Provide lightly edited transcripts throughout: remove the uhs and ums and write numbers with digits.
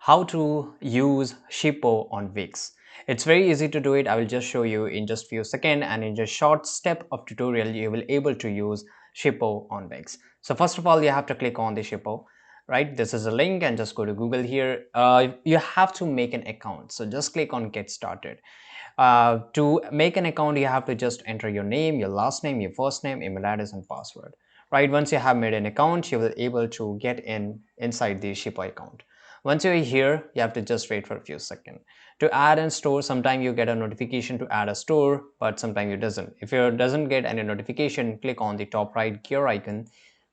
how to use Shippo on Wix. It's very easy to do it. I will just show you in just few seconds, and in just short step of tutorial you will able to use Shippo on Wix. So first of all, you have to click on the Shippo, right? This is a link, and just go to Google here. You have to make an account, so just click on get started. To make an account, you have to just enter your name, your last name, your first name, email address, and password. Right? Once you have made an account, you will able to get inside the Shippo account. Once you're here, you have to just wait for a few seconds. To add and store, sometimes you get a notification to add a store, but sometimes you doesn't. If you doesn't get any notification, click on the top right gear icon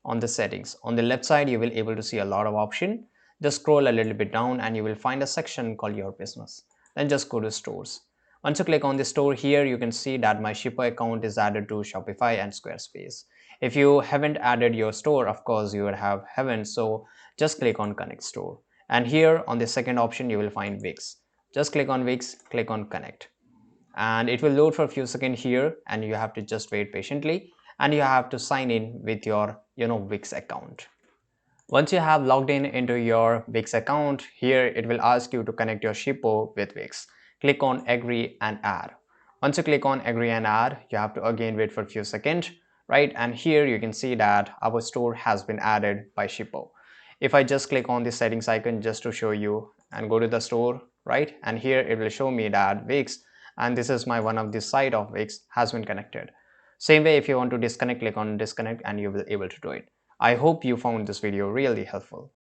on the settings. On the left side, you will able to see a lot of option. Just scroll a little bit down and you will find a section called your business. Then just go to stores. Once you click on the store here, you can see that my Shippo account is added to Shopify and Squarespace. If you haven't added your store, of course you would have haven't, so just click on connect store. And here on the second option, you will find Wix. Just click on Wix, click on connect. And it will load for a few seconds here, and you have to just wait patiently, and you have to sign in with your Wix account. Once you have logged in into your Wix account, here it will ask you to connect your Shippo with Wix. Click on agree and add. Once you click on agree and add, you have to again wait for a few seconds, right? And here you can see that our store has been added by Shippo. If I just click on the settings icon just to show you and go to the store, right? And here it will show me that Wix, and this is my one of the site of Wix has been connected. Same way, if you want to disconnect, click on disconnect and you will able to do it. I hope you found this video really helpful.